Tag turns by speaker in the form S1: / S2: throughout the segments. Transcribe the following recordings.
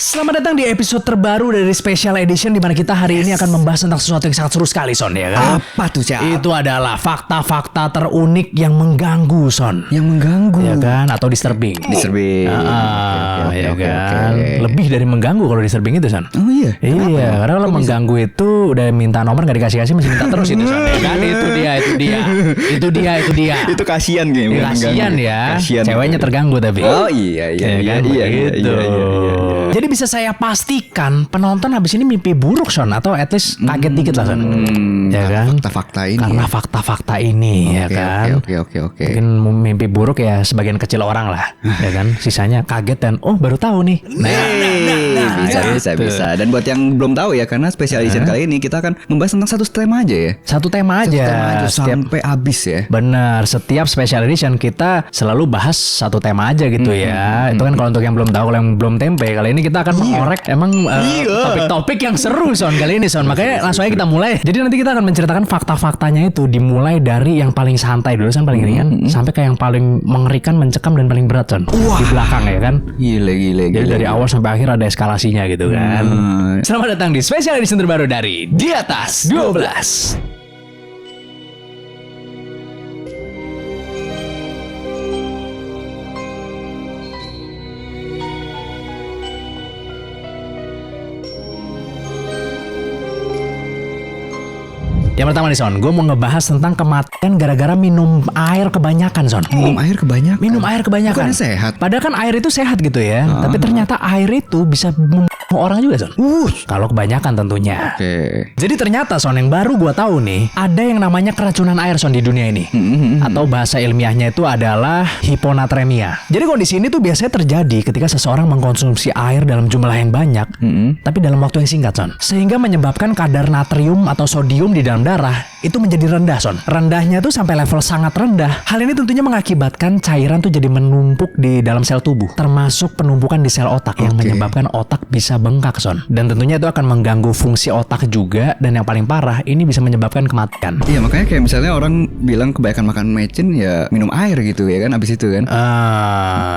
S1: Selamat datang di episode terbaru dari Special Edition di mana kita hari ini akan membahas tentang sesuatu yang sangat seru sekali, Son, ya kan?
S2: Apa tuh, Cak?
S1: Itu adalah fakta-fakta terunik yang mengganggu, Son.
S2: Yang mengganggu,
S1: ya kan? Atau disturbing.
S2: Disturbing.
S1: Ya kan? Lebih dari mengganggu kalau disturbing itu, Son.
S2: Oh iya.
S1: Iya, karena kalau mengganggu itu udah minta nomor nggak dikasih masih minta terus itu, Son. Ya kan? Itu dia.
S2: Itu kasihan kayaknya.
S1: Kasihan ya.
S2: Kasihan.
S1: Ceweknya terganggu tapi.
S2: Oh iya.
S1: Jadi bisa saya pastikan penonton habis ini mimpi buruk, Son, atau at least kaget dikit lah, Son. Ya kan?
S2: Fakta-fakta ini.
S1: Karena fakta-fakta ini, ya kan.
S2: Oke.
S1: Mungkin mimpi buruk ya sebagian kecil orang lah, ya kan. Sisanya kaget dan baru tahu nih.
S2: Bisa. Dan buat yang belum tahu ya, karena special edition kali ini kita akan membahas tentang satu tema aja ya.
S1: Satu tema aja
S2: sampai habis ya.
S1: Benar, setiap special edition kita selalu bahas satu tema aja gitu ya. Itu kan kalau untuk yang belum tahu, kalau yang belum tempe, kali ini kita akan mengorek emang topik-topik yang seru, Son, kali ini, Son. Makanya langsung aja kita mulai. Jadi nanti kita akan menceritakan fakta-faktanya itu dimulai dari yang paling santai dulu, Son, paling ringan, sampai ke yang paling mengerikan, mencekam dan paling berat, Son. Di belakang ya kan.
S2: Gile.
S1: Jadi dari awal sampai akhir ada eskalasinya gitu kan. Selamat datang di special edition terbaru dari Di Atas 12. Yang pertama nih, Son, gue mau ngebahas tentang kematian gara-gara minum air kebanyakan, Son.
S2: Minum air kebanyakan?
S1: Minum air kebanyakan.
S2: Bukannya sehat?
S1: Padahal kan air itu sehat gitu ya. Tapi ternyata air itu bisa membunuh orang juga, Son. Kalau kebanyakan tentunya.
S2: Oke.
S1: Jadi ternyata, Son, yang baru gue tahu nih, ada yang namanya keracunan air, Son, di dunia ini. Atau bahasa ilmiahnya itu adalah hiponatremia. Jadi kondisi ini tuh biasanya terjadi ketika seseorang mengkonsumsi air dalam jumlah yang banyak, tapi dalam waktu yang singkat, Son. Sehingga menyebabkan kadar natrium atau sodium di dalam darah itu menjadi rendah, Son. Rendahnya tuh sampai level sangat rendah. Hal ini tentunya mengakibatkan cairan tuh jadi menumpuk di dalam sel tubuh, termasuk penumpukan di sel otak yang menyebabkan otak bisa bengkak, Son. Dan tentunya itu akan mengganggu fungsi otak juga, dan yang paling parah ini bisa menyebabkan kematian.
S2: Iya, makanya kayak misalnya orang bilang kebanyakan makan mecin ya minum air gitu ya kan, abis itu kan.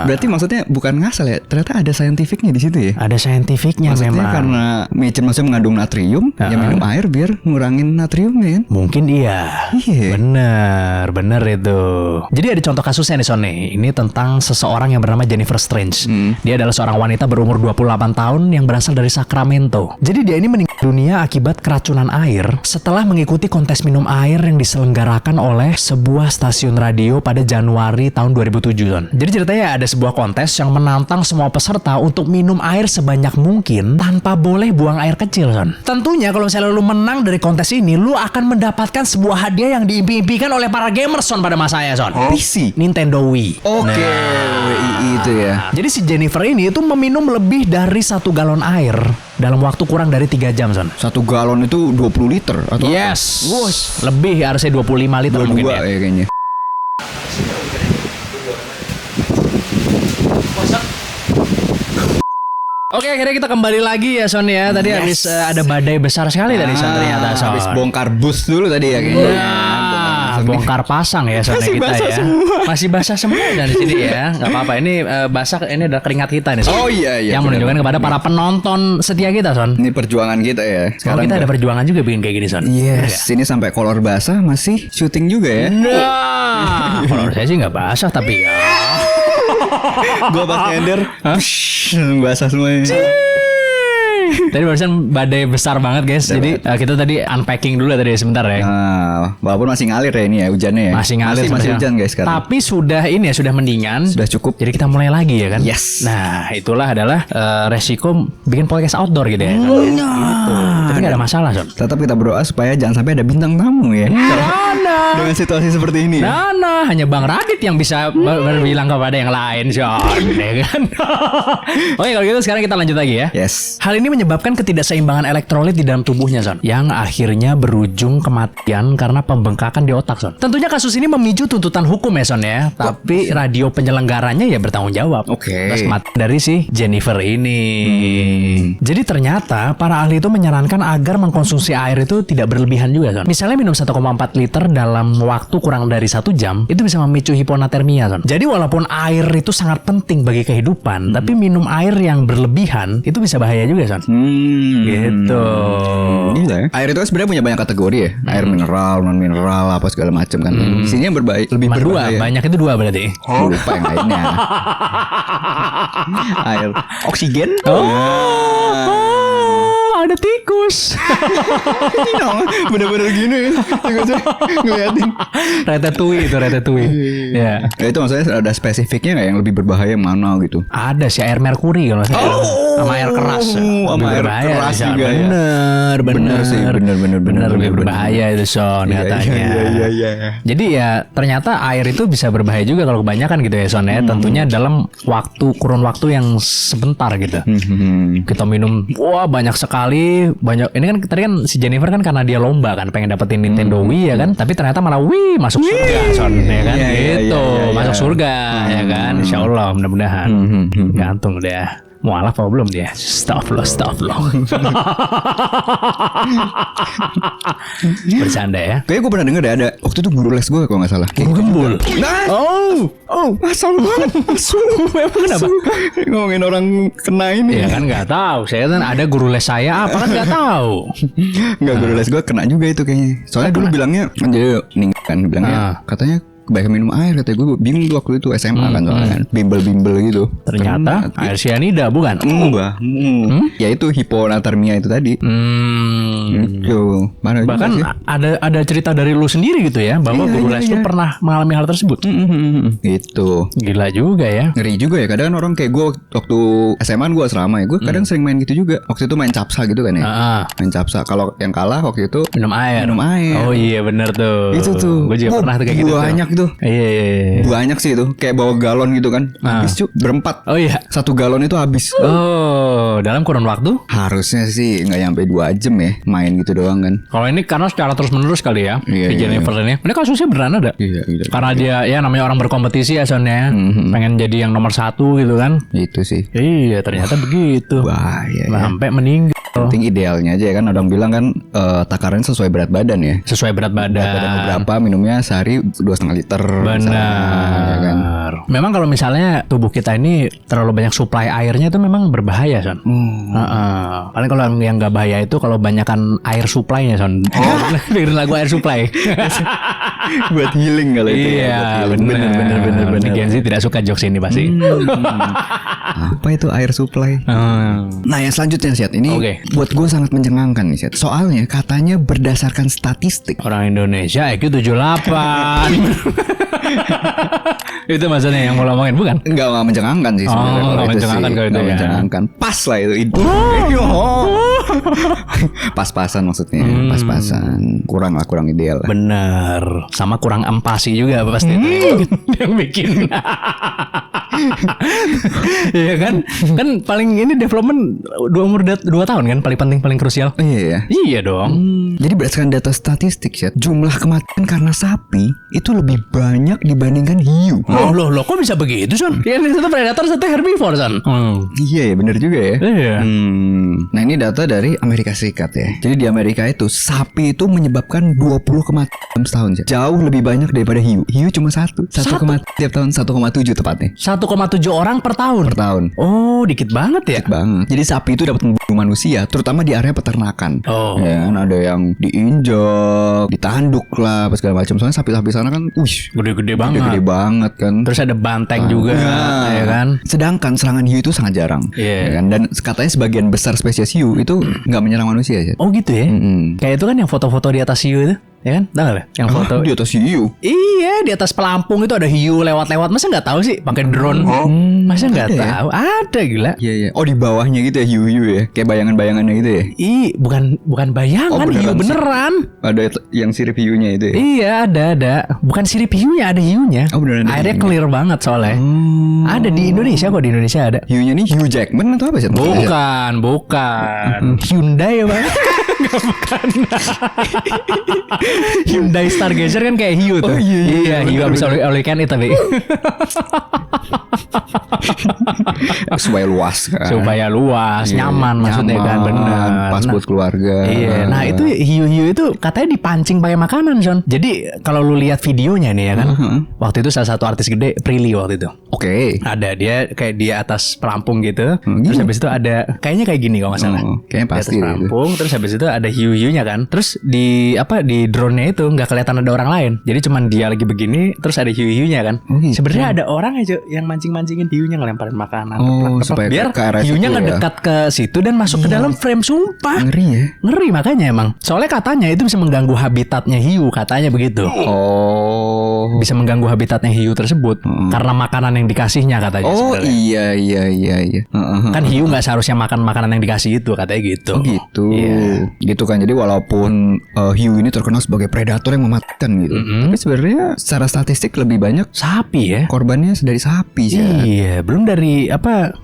S2: Berarti maksudnya bukan ngasal ya, ternyata ada saintifiknya di situ ya.
S1: Ada saintifiknya
S2: maksudnya
S1: memang.
S2: Karena mecin maksudnya mengandung natrium, ya minum air biar ngurangin natriumnya kan.
S1: Mungkin iya. Bener itu. Jadi ada contoh kasusnya nih, Son, nih. Ini tentang seseorang yang bernama Jennifer Strange. Dia adalah seorang wanita berumur 28 tahun yang berasal dari Sacramento. Jadi dia ini meninggal dunia akibat keracunan air setelah mengikuti kontes minum air yang diselenggarakan oleh sebuah stasiun radio pada Januari tahun 2007, Son. Jadi ceritanya ada sebuah kontes yang menantang semua peserta untuk minum air sebanyak mungkin tanpa boleh buang air kecil, Son. Tentunya kalau misalnya lu menang dari kontes ini, lu akan mendapatkan sebuah hadiah yang diimpi-impikan oleh para gamers, Son, pada masanya, Son.
S2: PC?
S1: Nintendo Wii.
S2: Oke, Wii itu ya.
S1: Jadi si Jennifer ini itu meminum lebih dari 1 galon air dalam waktu kurang dari 3 jam, Son.
S2: 1 galon itu 20 liter atau
S1: yes. Lebih, harusnya 25 liter
S2: 22
S1: mungkin ya.
S2: Kayaknya.
S1: Oke, akhirnya kita kembali lagi ya, Son, ya. Tadi habis ada badai besar sekali tadi, Son, ternyata, Son.
S2: Habis bongkar bus dulu tadi ya kayaknya.
S1: Bongkar pasang ya, Son,
S2: Masih
S1: kita
S2: basah
S1: ya.
S2: semua.
S1: Masih basah semua dan di sini ya. Enggak apa-apa. Ini basah, ini ada keringat kita nih, Son.
S2: Oh iya.
S1: Yang menunjukkan kepada para penonton setia kita, Son.
S2: Ini perjuangan kita ya.
S1: Sekarang kita ada perjuangan juga bikin kayak gini, Son.
S2: Yes, ini sampai kolor basah masih syuting juga ya.
S1: Nah, kalau saya sih nggak basah tapi ya.
S2: Gua pas nyender, basah semuanya.
S1: Tadi barusan badai besar banget, guys. Jadi kita tadi unpacking dulu tadi sebentar ya.
S2: Nah, walaupun masih ngalir ya ini ya hujannya ya.
S1: Masih ngalir,
S2: masih hujan guys sekarang.
S1: Tapi sudah ini ya, sudah mendingan.
S2: Sudah cukup.
S1: Jadi kita mulai lagi ya kan.
S2: Yes.
S1: Nah, itulah adalah resiko bikin podcast outdoor gitu ya. Gitu. Tapi nggak ada masalah, Son.
S2: Tetap kita berdoa supaya jangan sampai ada bintang tamu ya. Dengan situasi seperti ini.
S1: Nah, hanya Bang Radit yang bisa berbilang kepada yang lain, Son. Ya kan? Oke, kalau gitu sekarang kita lanjut lagi ya.
S2: Yes.
S1: Hal ini menyebabkan ketidakseimbangan elektrolit di dalam tubuhnya, Son, yang akhirnya berujung kematian karena pembengkakan di otak, Son. Tentunya kasus ini memicu tuntutan hukum ya, Son ya. Tapi radio penyelenggaranya ya bertanggung jawab. Atas mati dari si Jennifer ini. Jadi ternyata para ahli itu menyarankan agar mengkonsumsi air itu tidak berlebihan juga, Son. Misalnya minum 1,4 liter dalam waktu kurang dari 1 jam itu bisa memicu hiponatremia, Son. Jadi walaupun air itu sangat penting bagi kehidupan, tapi minum air yang berlebihan itu bisa bahaya juga, Son. Gitu.
S2: Gila ya. Air itu sebenarnya punya banyak kategori ya. Air mineral, non mineral, apa segala macam kan. Isinya lebih berbahaya.
S1: Banyak itu 2 berarti.
S2: Lupa yang lainnya. Air oksigen.
S1: Ada tikus.
S2: Bener-bener gini. Tikusnya ngeliatin.
S1: Ratatouille. Ya.
S2: Itu maksudnya ada spesifiknya nggak yang lebih berbahaya mana gitu?
S1: Ada sih air merkuri kalau saya. Sama air keras.
S2: Sama air keras juga ya.
S1: Bener sih.
S2: Bener
S1: Lebih berbahaya itu, Son, katanya.
S2: Iya.
S1: Jadi ya ternyata air itu bisa berbahaya juga kalau kebanyakan gitu ya, Son ya. Tentunya dalam kurun waktu yang sebentar gitu. Kita minum banyak sekali. Banyak. Ini kan tadi kan si Jennifer kan karena dia lomba kan pengen dapetin Nintendo Wii ya kan. Tapi ternyata malah masuk surga, Son, ya kan. Gitu. Masuk surga ya kan. Insyaallah mudah-mudahan. Gantung deh. Mualaf apa belum dia? Stop lo. Bercanda ya.
S2: Kayaknya gue pernah denger deh ada. Waktu itu guru les gue kalau gak salah.
S1: Guru gembul.
S2: Asal banget.
S1: Emang kenapa?
S2: Ngomongin orang kena ini.
S1: Ya kan gak tahu. Saya kan ada guru les saya apa kan gak tahu.
S2: Enggak, guru les gue kena juga itu kayaknya. Soalnya dulu bilangnya jadi kan bilangnya katanya kebanyakan minum air, katanya gue bingung tuh waktu itu SMA kan soalnya kan bimbel gitu.
S1: Ternyata air cyanida bukan?
S2: Ya itu hiponatremia itu tadi. Gitu.
S1: Bahkan ada cerita dari lu sendiri gitu ya bahwa guru les lu pernah mengalami hal tersebut.
S2: Gitu.
S1: Gila juga ya.
S2: Ngeri juga ya. Kadang orang kayak gue waktu SMA gue asrama ya, gue kadang sering main gitu juga. Waktu itu main capsa gitu kan ya. Main capsa. Kalau yang kalah waktu itu
S1: minum air.
S2: Oh
S1: iya benar tuh.
S2: Itu tuh.
S1: Gue juga pernah tuh kayak gitu.
S2: Banyak tuh.
S1: Iya.
S2: Banyak sih itu. Kayak bawa galon gitu kan. Habis cuy berempat.
S1: Oh iya.
S2: 1 galon itu habis.
S1: Dalam kurun waktu?
S2: Harusnya sih nggak sampai 2 jam ya. Main gitu doang kan.
S1: Kalau ini karena secara terus menerus kali ya. Di Jennifer ini. Ini kasusnya beneran ada.
S2: Iya.
S1: Karena dia ya namanya orang berkompetisi ya soalnya. Pengen jadi yang nomor 1 gitu kan.
S2: Itu sih.
S1: Iya ternyata begitu.
S2: Bahaya ya.
S1: Sampai meninggal.
S2: Penting idealnya aja ya kan. Orang bilang kan takaran sesuai berat badan ya.
S1: Sesuai berat badan.
S2: Berat badan berapa minumnya sehari 2,5 liter.
S1: Benar.
S2: Ya kan?
S1: Memang kalau misalnya tubuh kita ini terlalu banyak suplai airnya itu memang berbahaya, Son. Paling kalau yang nggak bahaya itu kalau banyakan air supply-nya, Son. Dengerin lagu air supply.
S2: Buat healing kalau itu.
S1: Iya, benar. Gen Z tidak suka jokes ini pasti.
S2: Apa itu air supply? Nah, yang selanjutnya Syed, ini buat gue sangat mencengangkan nih Syed. Soalnya katanya berdasarkan statistik
S1: orang Indonesia IQ 78. Itu maksudnya yang mau ngomongin bukan?
S2: Enggak mencengangkan sih sebenarnya.
S1: Enggak mencengangkan kalau itu ya.
S2: Mencengangkan. Pas lah itu. Pas-pasan maksudnya. Pas-pasan. Kurang ideal lah.
S1: Bener. Sama kurang empati juga pasti yang bikin. Iya kan? Kan paling ini development umur 2 tahun kan paling penting, paling krusial.
S2: Iya.
S1: Iya dong.
S2: Jadi berdasarkan data statistik ya, jumlah kematian karena sapi itu lebih banyak dibandingkan hiu.
S1: Loh, kok bisa begitu, Son? Yang satu predator, satu herbivore, Son.
S2: Iya ya, benar juga ya.
S1: Iya.
S2: Nah, ini data dari Amerika Serikat ya. Jadi di Amerika itu sapi itu menyebabkan 20 kematian dalam setahun ya. Jauh lebih banyak daripada hiu. Hiu cuma satu kematian tiap tahun 1,7 tepatnya.
S1: 1,7 orang per tahun. Oh, dikit banget ya.
S2: Dikit banget. Jadi sapi itu dapat membunuh manusia, terutama di area peternakan. Ya kan ada yang diinjak, ditanduk lah, apa segala macam. Soalnya sapi-sapi sana kan,
S1: gede-gede banget.
S2: Gede banget kan.
S1: Terus ada banteng juga, ya kan.
S2: Sedangkan serangan hiu itu sangat jarang, ya kan. Dan katanya sebagian besar spesies hiu itu nggak menyerang manusia.
S1: Oh gitu ya. Kayak itu kan yang foto-foto di atas hiu itu. Ya kan? Tahu nggak? Yang foto
S2: di atas hiu.
S1: Iya, di atas pelampung itu ada hiu lewat-lewat. Masa nggak tahu sih pakai drone? Masa nggak tahu? Ada gila.
S2: Iya iya. Oh, di bawahnya gitu ya hiu-hiu ya. Kayak bayangan-bayangannya gitu ya.
S1: Bukan bayangan, hiu beneran.
S2: Ada yang sirip hiunya itu ya.
S1: Iya, ada. Bukan sirip hiunya, ada hiunya.
S2: Oh, beneran ada
S1: Airnya
S2: hiunya.
S1: clear banget soalnya. Ada di Indonesia kok, di Indonesia ada.
S2: Hiunya nih Hugh Jackman atau apa sih?
S1: Bukan. Hyundai ya bang? Nggak, bukan. Hyundai Stargazer kan kayak hiu tuh.
S2: Oh, iya,
S1: hiu abis all you can eat tapi.
S2: Supaya luas kan.
S1: Supaya luas,
S2: Iya,
S1: nyaman maksudnya kan, benar.
S2: Pas buat keluarga.
S1: Iya, nah itu hiu-hiu itu katanya dipancing pakai makanan, Son. Jadi kalau lu lihat videonya nih ya kan, waktu itu salah satu artis gede, Prilly waktu itu.
S2: Oke.
S1: Ada dia kayak di atas pelampung gitu, terus habis itu ada kayaknya kayak gini kalau nggak salah.
S2: Kayaknya
S1: Di atas
S2: pasti deh itu.
S1: pelampung, terus habis itu ada hiu-hiunya kan. Terus di drone-nya itu nggak kelihatan ada orang lain. Jadi cuman dia lagi begini, terus ada hiu-hiunya kan.
S2: Oh, gitu.
S1: Sebenarnya ada orang aja yang mancing-mancingin hiunya, ngelemparin makanan.
S2: Oh,
S1: Teplak-teplak.
S2: supaya
S1: biar
S2: ke arah
S1: hiunya
S2: situ ya.
S1: ngedekat ke situ dan masuk ke dalam frame, sumpah.
S2: Ngeri ya.
S1: Ngeri makanya emang. Soalnya katanya itu bisa mengganggu habitatnya hiu, katanya begitu.
S2: Oh.
S1: Bisa mengganggu habitatnya hiu tersebut karena makanan yang dikasihnya katanya.
S2: Oh
S1: sebenarnya.
S2: iya.
S1: Kan hiu nggak seharusnya makan makanan yang dikasih itu, katanya gitu.
S2: Oh gitu.
S1: Iya.
S2: Gitu kan. Jadi walaupun hiu ini terkenal sebagai predator yang mematikan gitu. Tapi sebenarnya secara statistik lebih banyak
S1: Sapi ya.
S2: korbannya dari sapi sih.
S1: Iya, belum dari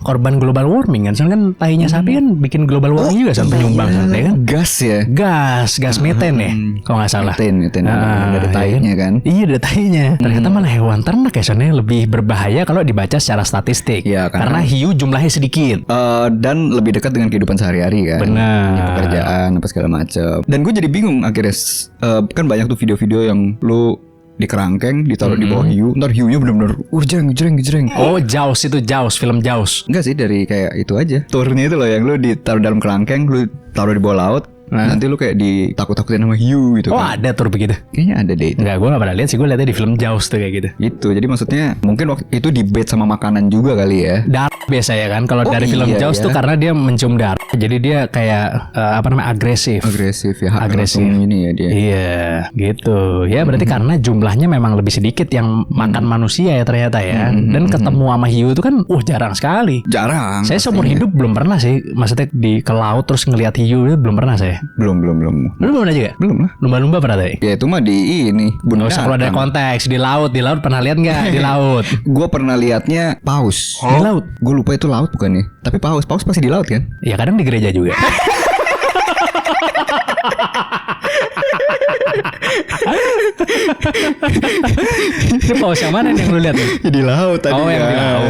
S1: korban global warming kan. Soalnya kan tahinya sapi kan bikin global warming juga sampai nyumbang sampai kan.
S2: Gas ya.
S1: Gas meten ya, kalau nggak salah.
S2: Meten dari tahinya kan.
S1: Iya, dari tahinya. Ternyata malah hewan ternak ya, soalnya lebih berbahaya kalau dibaca secara statistik.
S2: Iya,
S1: karena hiu jumlahnya sedikit.
S2: Dan lebih dekat dengan kehidupan sehari-hari kan.
S1: Benar.
S2: Ya, pekerjaan apa segala macam. Dan gue jadi bingung akhirnya. Kan banyak tuh video-video yang lu di kerangkeng ditaruh di bawah hiu, ntar hiunya bener-bener gejreng.
S1: Oh, Jaws itu film Jaws.
S2: Enggak sih, dari kayak itu aja. Turnya itu loh yang lu ditaruh dalam kerangkeng, lu taruh di bawah laut. Nanti lu kayak ditakut-takutin sama hiu gitu
S1: Oh,
S2: kan.
S1: ada tur begitu.
S2: Kayaknya ada deh itu.
S1: Enggak, gue gak pernah lihat sih. Gue lihatnya di film Jaws tuh kayak gitu.
S2: Gitu. Jadi maksudnya mungkin waktu itu debate sama makanan juga kali ya.
S1: Darah biasa ya kan. Kalau dari film
S2: iya,
S1: Jaws
S2: ya.
S1: tuh karena dia mencium darah. Jadi dia kayak agresif.
S2: Agresif ya.
S1: Agresif.
S2: Langsung ini ya dia.
S1: Iya, gitu. Ya berarti karena jumlahnya memang lebih sedikit yang makan manusia ya ternyata ya. Dan ketemu sama hiu itu kan jarang sekali.
S2: Jarang.
S1: Saya seumur hidup belum pernah sih. Maksudnya ke laut terus ngelihat hiu itu belum pernah saya.
S2: Belum.
S1: Lu belum pernah juga?
S2: Belum lah.
S1: Lumba-lumba pernah tadi?
S2: Ya itu mah di ini.
S1: Nggak usah keluar dari konteks. Di laut pernah lihat nggak? Di laut.
S2: Gue pernah liatnya paus.
S1: Di laut.
S2: Gue lupa itu laut bukan ya. Tapi paus pasti di laut kan.
S1: Ya kadang di gereja juga. Itu paus yang mana nih yang lu lihat?
S2: Ya di laut tadi.
S1: Oh, yang di laut.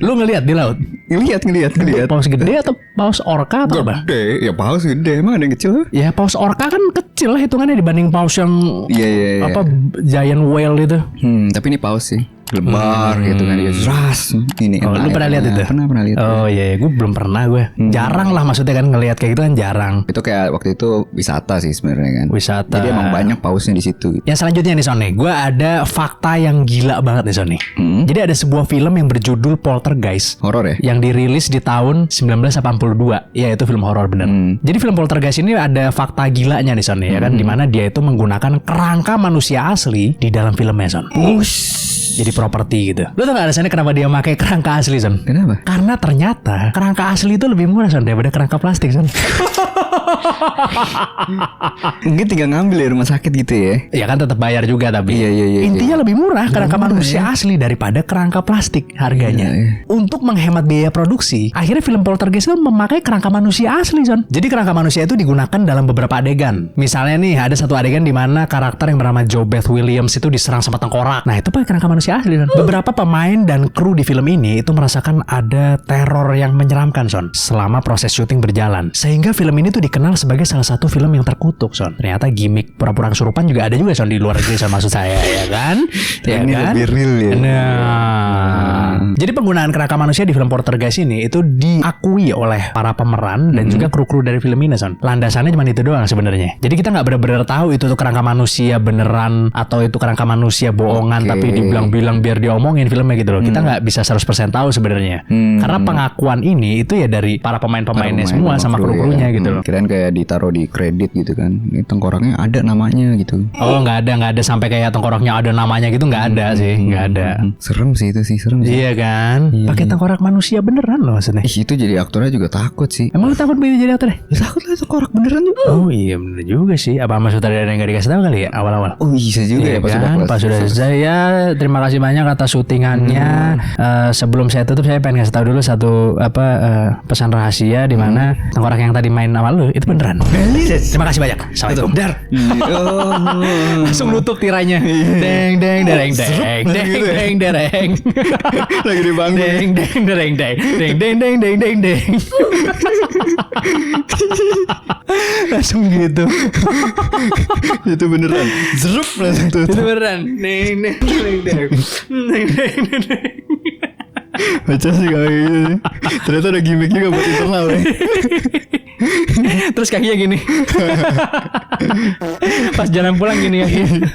S1: Lu ngelihat di laut?
S2: Ngeliat.
S1: Paus gede atau paus orca atau apa?
S2: Gede. Ya paus gede. Emang ada yang kecil?
S1: Ya paus orca kan kecil lah hitungannya dibanding paus yang
S2: Iya.
S1: giant whale itu.
S2: Tapi ini paus sih. Lebar gitu kan. Ras. Ini.
S1: Oh, lu pernah lihat itu?
S2: Pernah lihat.
S1: Oh iya, gue belum pernah gue. Jarang lah maksudnya kan ngelihat kayak gitu kan jarang.
S2: Itu kayak waktu itu wisata sih sebenarnya kan.
S1: Wisata.
S2: Jadi emang banyak pausnya di situ.
S1: Yang selanjutnya nih Sony, gue ada fakta yang gila banget nih Sony. Jadi ada sebuah film yang berjudul Poltergeist.
S2: Horor ya?
S1: Yang dirilis di tahun 1982. Ya itu film horor bener. Jadi film Poltergeist ini ada fakta gilanya nih Sony ya kan. Dimana dia itu menggunakan kerangka manusia asli di dalam filmnya Son. Jadi properti gitu. Lu tau gak alasannya kenapa dia pakai kerangka asli Son?
S2: Kenapa?
S1: Karena ternyata kerangka asli itu lebih murah Son daripada kerangka plastik Son.
S2: Mungkin tinggal ngambil dari rumah sakit gitu ya.
S1: Ya kan tetap bayar juga tapi
S2: Iya.
S1: intinya lebih murah kerangka manusia asli daripada kerangka plastik harganya. Untuk menghemat biaya produksi, akhirnya film Poltergeist itu memakai kerangka manusia asli Son. Jadi kerangka manusia itu digunakan dalam beberapa adegan. Misalnya nih ada satu adegan di mana karakter yang bernama Joe Beth Williams itu diserang sama tengkorak. Nah itu pakai kerangka manusia asli Son. Beberapa pemain dan kru di film ini itu merasakan ada teror yang menyeramkan Son selama proses syuting berjalan. Sehingga film ini tuh dikenal sebagai salah satu film yang terkutuk Son. Ternyata gimmick pura-pura kesurupan juga ada juga Son di luar negeri Son, maksud saya ya kan. Ya
S2: Ini
S1: kan?
S2: lebih real ya.
S1: Nah, jadi penggunaan kerangka manusia di film Poltergeist ini itu diakui oleh para pemeran dan juga kru-kru dari film ini Son. Landasannya cuma itu doang sebenarnya. Jadi kita nggak benar-benar tahu itu tuh kerangka manusia beneran atau itu kerangka manusia bohongan tapi dibilang-bilang biar diomongin filmnya gitu loh. Kita nggak bisa 100% tahu sebenarnya. Karena pengakuan ini itu ya dari para pemainnya semua sama kru-krunya gitu loh.
S2: Kirain kayak ditaruh di kredit gitu kan. Ini tengkoraknya ada namanya gitu.
S1: Oh nggak ada sampai kayak tengkoraknya ada namanya gitu, nggak ada sih, nggak ada.
S2: Serem sih itu sih, serem sih.
S1: Iya kan, pakai tengkorak manusia beneran loh maksudnya.
S2: Ih, itu jadi aktornya juga takut sih.
S1: Emang lu takut begitu jadi aktor?
S2: Ya, takut lah tengkorak beneran juga.
S1: Oh iya bener juga sih. Apa sama sutradara yang gak dikasih tahu kali ya awal-awal?
S2: Oh bisa juga
S1: Iya
S2: ya pas
S1: kan, pas sudah selesai ya. Terima kasih banyak atas syutingannya. Sebelum saya tutup saya pengen kasih tahu dulu satu pesan rahasia di mana tengkorak yang tadi main awal lu itu beneran. Terima kasih banyak. Assalamualaikum. Dar. Langsung nutup tirainya. Deng deng dereng deng deng dereng.
S2: Lagi dibangun.
S1: Deng deng dereng deng deng deng deng deng deng deng. Langsung gitu.
S2: Itu beneran. Zerup langsung tuh.
S1: Itu beneran. Deng deng deng deng deng deng deng.
S2: Baca sih kayak gitu. Ternyata ada gimmick juga buat internal ya.
S1: Terus kakinya gini. Pas jalan pulang gini kakinya.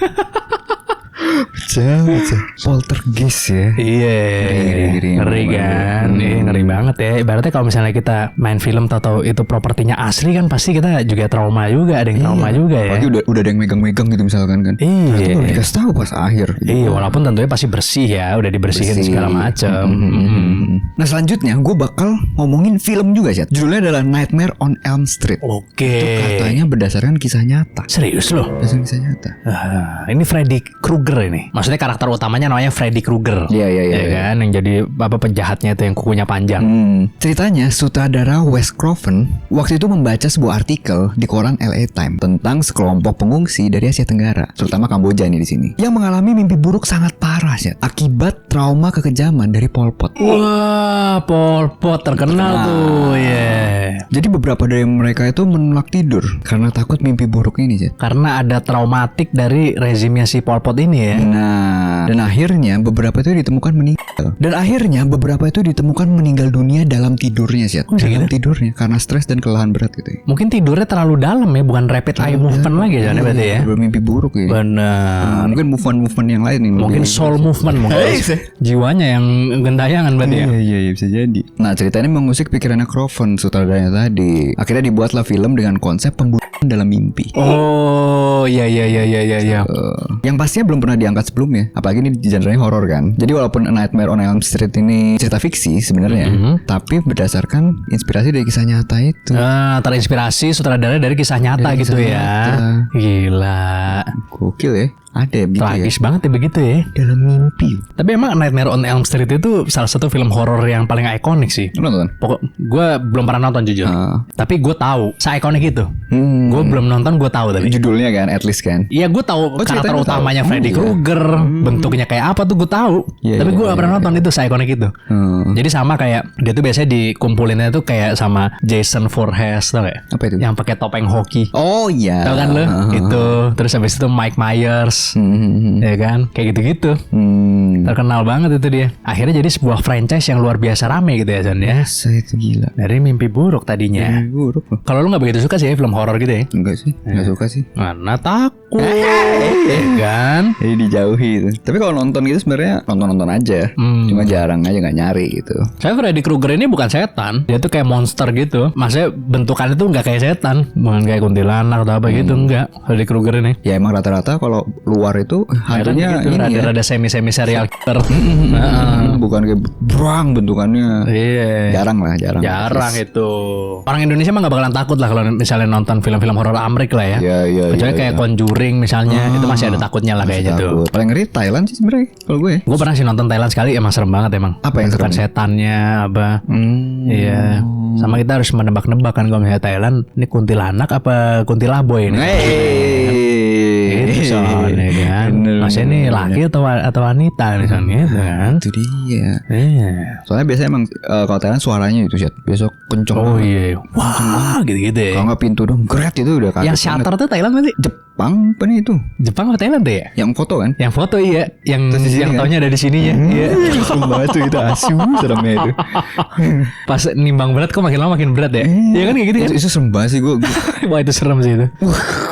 S2: Baca. Poltergeist ya.
S1: Iya, ngeri kan, ngeri banget ya. Ibaratnya kalau misalnya kita main film atau itu propertinya asli kan pasti kita juga trauma juga, ada yang trauma juga ya.
S2: Apalagi udah ada yang megang-megang gitu misalkan kan.
S1: Iya.
S2: Itu dikasih tahu pas akhir.
S1: Iya, walaupun tentunya pasti bersih ya, udah dibersihin segala macam.
S2: Nah selanjutnya gue bakal ngomongin film juga sih. Judulnya adalah Nightmare on Elm Street.
S1: Oke.
S2: Itu katanya berdasarkan kisah nyata.
S1: Serius loh?
S2: Berdasarkan kisah nyata.
S1: Ini Freddy Krueger ini. Maksudnya karakter utamanya namanya Freddy Krueger.
S2: Iya.
S1: Ya kan, yang jadi apa penjahatnya itu yang kukunya panjang.
S2: Ceritanya sutradara Wes Craven waktu itu membaca sebuah artikel di koran LA Times tentang sekelompok pengungsi dari Asia Tenggara, terutama Kamboja nih di sini, yang mengalami mimpi buruk sangat parah sih akibat trauma kekejaman dari Pol Pot.
S1: Wah, Pol Pot terkenal tuh, ya.
S2: Jadi beberapa dari mereka itu menolak tidur karena takut mimpi buruk ini sih.
S1: Karena ada traumatik dari rezimnya si Pol Pot ini ya.
S2: Nah, dan akhirnya beberapa itu ditemukan meninggal. Dan akhirnya beberapa itu ditemukan meninggal dunia dalam tidurnya sih. Dalam tidurnya karena stres dan kelelahan berat gitu ya.
S1: Mungkin tidurnya terlalu dalam ya, bukan rapid eye movement lagi ya berarti ya.
S2: Bermimpi buruk ya.
S1: Benar.
S2: Mungkin movement yang lain nih.
S1: Mungkin soul movement mungkin. Jiwanya yang gentayangan berarti ya.
S2: Iya bisa jadi. Nah ceritanya mengusik pikirannya Craven sutradaranya tadi. Akhirnya dibuatlah film dengan konsep pembunuhan dalam mimpi.
S1: Oh, iya.
S2: Yang pastinya belum pernah diangkat sebelumnya. Apalagi ini genre-nya horor kan. Jadi walaupun A Nightmare on Elm Street ini cerita fiksi sebenarnya, tapi berdasarkan inspirasi dari kisah nyata itu.
S1: Terinspirasi sutradara dari kisah nyata
S2: Dari
S1: gitu
S2: kisah
S1: ya.
S2: nyata.
S1: Gila.
S2: Gokil ya. Ada begitu
S1: Tragis banget ya begitu ya.
S2: Dalam mimpi.
S1: Tapi emang Nightmare on Elm Street itu salah satu film horor yang paling ikonik sih.
S2: Lu nonton?
S1: Pokok gue belum pernah nonton jujur. Tapi gue tahu se-ikonik itu. Gue belum nonton, gue tahu tapi.
S2: Judulnya kan, at least kan.
S1: Iya gue tahu karakter
S2: ceritanya
S1: utamanya
S2: tahu.
S1: Freddy Krueger, bentuknya kayak apa tuh gue tahu. Tapi gue gak pernah nonton itu se-ikonik itu. Jadi sama kayak dia tuh biasanya dikumpulinnya tuh kayak sama Jason Voorhees, tau gak?
S2: Apa itu?
S1: Yang pakai topeng hoki.
S2: Oh iya.
S1: Tahu kan lo? Itu. Terus habis itu Mike Myers. Ya kan? Kayak gitu-gitu. Terkenal banget itu dia. Akhirnya jadi sebuah franchise yang luar biasa rame gitu ya John ya.
S2: Saya itu gila.
S1: Dari mimpi buruk tadinya.
S2: Mimpi buruk loh.
S1: Kalau lu gak begitu suka sih ya film horor gitu ya?
S2: Enggak sih, enggak suka sih.
S1: Mana takut. Ya kan?
S2: Jadi dijauhi itu. Tapi kalau nonton gitu sebenarnya nonton aja. Cuma jarang aja nggak nyari gitu.
S1: Saya Freddy Krueger ini bukan setan. Dia tuh kayak monster gitu. Maksudnya bentukannya tuh nggak kayak setan. Bukan kayak kuntilanak atau apa gitu. Enggak. Freddy Krueger ini.
S2: Ya emang rata-rata kalau luar itu hantunya
S1: gitu,
S2: ini
S1: rada semi serial killer.
S2: bukan kayak brang bentukannya.
S1: Iya.
S2: Jarang lah, jarang.
S1: Jarang itu. Orang Indonesia mah nggak bakalan takut lah kalau misalnya nonton film-film horor Amerika lah ya.
S2: Iya.
S1: Kecuali kayak Conjuring misalnya, itu masih ada takutnya lah kayaknya tuh.
S2: Paling ngeri Thailand sih sebenarnya kalau gue.
S1: Gue pernah sih nonton Thailand sekali, emang serem banget emang.
S2: Apa yang
S1: bentukan
S2: serem?
S1: setannya apa? Iya. Sama kita harus menebak-nebak kan kalau misalnya Thailand ini kuntilanak apa kuntilaboy ini. Itu soalnya kan. Maksudnya ini laki atau wanita misalnya gitu kan.
S2: Itu dia.
S1: Iya.
S2: Soalnya biasanya emang kalau Thailand suaranya itu sih besok kenceng.
S1: Oh iya. Wah gitu-gitu ya.
S2: Kalau nggak pintu dong, gret itu udah kaget.
S1: Yang shutter tuh Thailand berarti?
S2: Jepang apa nih itu?
S1: Jepang apa Thailand tuh ya?
S2: Yang foto kan?
S1: Yang foto iya, yang
S2: kan?
S1: taunya ada di sininya. Iya.
S2: Serem banget tuh itu asu seremnya itu.
S1: Pas nimbang berat kok makin lama makin berat ya? Iya kan kayak gitu kan?
S2: Itu serem banget sih gue.
S1: Wah itu serem sih itu.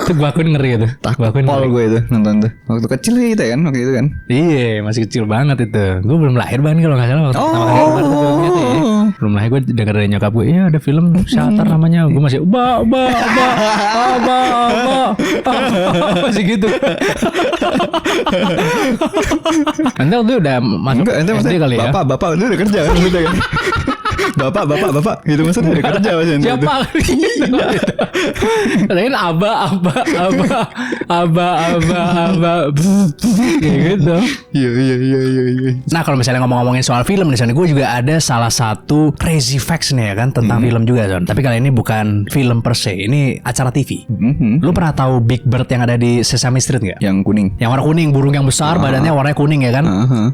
S1: Itu gua akuin ngeri itu.
S2: Takut gue itu nonton tuh. Waktu kecil kita kan waktu itu kan.
S1: Iya masih kecil banget itu. Gue belum lahir bahkan kalau nggak salah waktu pertama kali keluar tuh filmnya tuh ya. Belum lahir gue denger dari nyokap gue, iya ada film Shutter namanya. Gue masih Aba masih gitu. Nanti waktu udah masuk
S2: Enggak, ente
S1: SD
S2: maksudnya
S1: kali ya.
S2: bapak itu udah kerja kan maksudnya kan. Bapak gitu maksudnya udah kerja maksudnya.
S1: Siapa? Lain aba kayak gitu.
S2: Iya.
S1: Nah kalau misalnya ngomongin soal film di sana, gue juga ada salah satu crazy facts nih ya kan tentang film juga Son. Tapi kali ini bukan film per se, ini acara TV. Lu pernah tahu Big Bird yang ada di Sesame Street nggak?
S2: Yang kuning.
S1: Yang warna kuning, burung yang besar, badannya warnanya kuning ya kan?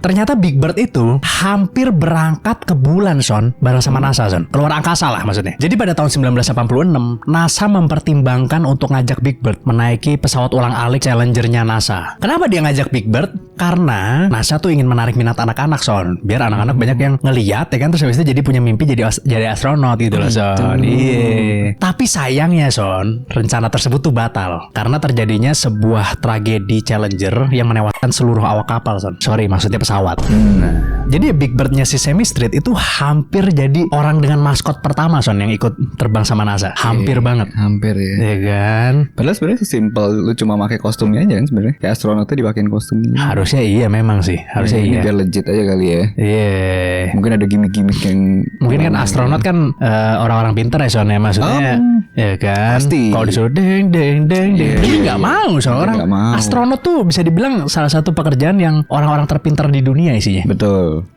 S1: Ternyata Big Bird itu hampir berangkat ke bulan Son, bareng sama NASA Son. Keluar angkasa lah maksudnya. Jadi pada tahun 1986, NASA mempertimbangkan untuk ngajak Big Bird menaiki pesawat ulang-alik Challenger-nya NASA. Kenapa dia ngajak Big Bird? Karena NASA tuh ingin menarik minat anak-anak Son. Biar anak-anak banyak yang ngeliat ya kan, terus habis itu jadi punya mimpi jadi astronot gitu loh Son. Iya. Tapi sayangnya Son, rencana tersebut tuh batal karena terjadinya sebuah tragedi Challenger yang menewaskan seluruh awak kapal Son. Sorry, maksudnya pesawat. Nah, jadi Big Bird-nya si Sesame Street itu hampir jadi orang dengan maskot pertama Son yang ikut terbang sama NASA. Hampir banget.
S2: Hampir ya.
S1: Iya kan?
S2: Padahal sebenarnya sesimpel lu cuma pakai kostumnya aja kan sebenarnya. Kayak astronotnya dipakein kostumnya.
S1: Harusnya iya memang sih. Harusnya iya.
S2: Biar legit aja kali ya.
S1: Iya.
S2: Mungkin ada gimmick-gimmick yang
S1: Mungkin kan astronot kan orang-orang pintar ya Son ya maksudnya. Ya kan?
S2: Pasti.
S1: Kalau disuruh deng. Tapi nggak mau seorang
S2: nggak mau.
S1: astronot tuh bisa dibilang salah satu pekerjaan yang orang-orang terpintar di dunia isinya.
S2: Betul.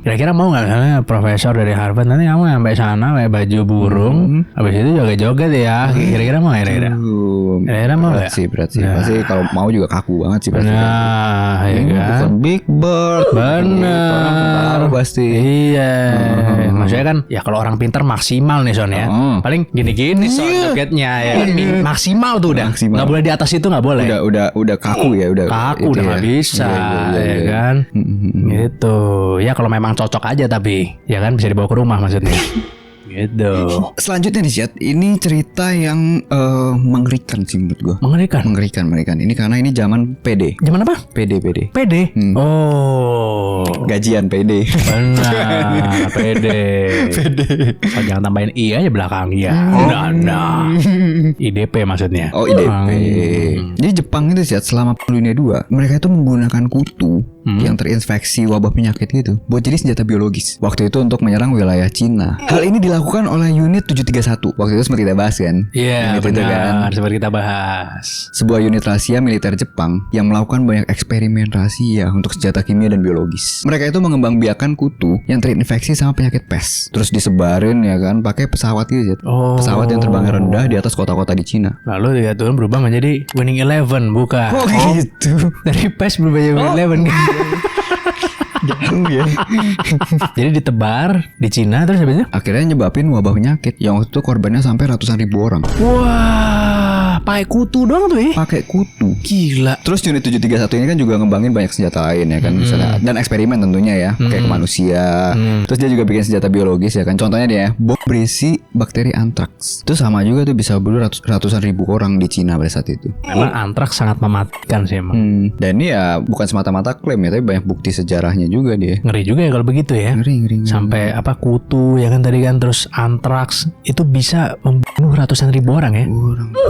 S1: Kira-kira mau nggak misalnya profesor dari Harvard nanti kamu sampai sana pakai baju burung, habis itu joget-joget ya. Kira-kira mau kira-kira? Kira-kira mau nggak?
S2: Berat sih. Pasti kalau mau juga kaku banget sih pasti.
S1: Nah, ya kan?
S2: Bukan Big Bird.
S1: Bener.
S2: Pasti.
S1: Iya. Maksudnya kan ya kalau orang pintar maksimal nih Son ya. Paling gini-gini Son jogetnya ya kan. Maksimal tuh udah.
S2: Maksimal.
S1: Nggak boleh di atas itu nggak boleh.
S2: Udah kaku ya, udah.
S1: Kaku
S2: itu
S1: udah
S2: ya.
S1: nggak bisa ya kan. Gitu. Ya kalau memang cocok aja tapi ya kan bisa dibawa ke rumah maksudnya. Gitu.
S2: Selanjutnya nih Syed, ini cerita yang mengerikan sih menurut gua.
S1: Mengerikan.
S2: Ini karena ini zaman PD.
S1: Zaman apa?
S2: PD.
S1: PD. Oh.
S2: Gajian PD.
S1: Benar, PD. Oh, jangan tambahin I aja belakang ya. Nah. IDP maksudnya.
S2: Oh, IDP. Jadi Jepang itu Syed, selama Perang Dunia II, mereka itu menggunakan kutu yang terinfeksi wabah penyakit gitu buat jadi senjata biologis. Waktu itu untuk menyerang wilayah Cina. Hal ini dilakukan oleh unit 731. Waktu itu seperti kita bahas kan.
S1: Iya,
S2: Unit itu
S1: benar. Seperti kita bahas.
S2: Sebuah unit rahasia militer Jepang yang melakukan banyak eksperimen rahasia untuk senjata kimia dan biologis. Mereka itu mengembangbiakan kutu yang terinfeksi sama penyakit pes. Terus disebarin ya kan pakai pesawat gitu.
S1: Oh.
S2: Pesawat yang terbangnya rendah di atas kota-kota di Cina.
S1: Lalu dia turun berubah menjadi Winning Eleven, bukan?
S2: Oh gitu.
S1: Dari PES berubah jadi Winning Eleven.
S2: Jauh ya.
S1: Jadi ditebar di Cina terus habis itu
S2: Akhirnya nyebabin wabah penyakit yang waktu itu korbannya sampai ratusan ribu orang.
S1: wah, pakai kutu doang tuh ya.
S2: Pakai kutu.
S1: Gila.
S2: Terus unit 731 ini kan juga ngembangin banyak senjata lain ya kan, misalnya dan eksperimen tentunya ya, kayak ke manusia. Terus dia juga bikin senjata biologis ya kan. Contohnya dia bom berisi bakteri antraks. Itu sama juga tuh bisa bunuh ratusan ribu orang di Cina pada saat itu.
S1: Emang antraks sangat mematikan sih emang.
S2: Dan ini ya bukan semata-mata klaim ya, tapi banyak bukti sejarahnya juga dia.
S1: Ngeri juga ya kalau begitu ya.
S2: Ngeri.
S1: Sampai apa kutu ya kan tadi kan, terus antraks itu bisa membunuh ratusan ribu orang ya.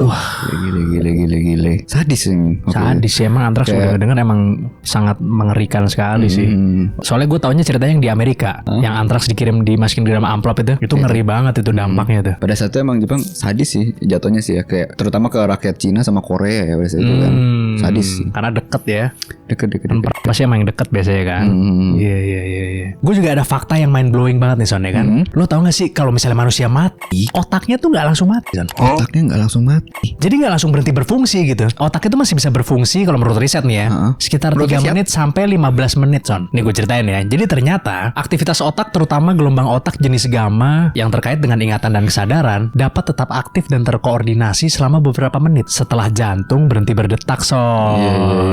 S2: Wah, gile. Sadis ini.
S1: Sadis sih emang antraks. Udah dengar emang sangat mengerikan sekali sih. Soalnya gue taunya ceritanya yang di Amerika, yang antraks dikirim dimasukin ke dalam amplop itu ngeri banget itu dampaknya tuh.
S2: Pada saat itu emang Jepang sadis sih jatuhnya sih ya, kayak terutama ke rakyat Cina sama Korea ya pada saat itu kan. Sadis sih.
S1: Karena deket ya.
S2: Deket.
S1: Pasti emang yang deket biasanya kan. Iya. Gue juga ada fakta yang mind blowing banget nih Son ya kan. Lo tau gak sih kalau misalnya manusia mati, otaknya tuh nggak langsung mati Son.
S2: Otaknya nggak langsung mati.
S1: Jadi nggak langsung berhenti berfungsi gitu. Otak itu masih bisa berfungsi kalau menurut riset nih ya, sekitar 3 menit sampai 15 menit Son. Nih gue ceritain ya. Jadi ternyata aktivitas otak, terutama gelombang otak jenis gamma yang terkait dengan ingatan dan kesadaran, dapat tetap aktif dan terkoordinasi selama beberapa menit setelah jantung berhenti berdetak Son.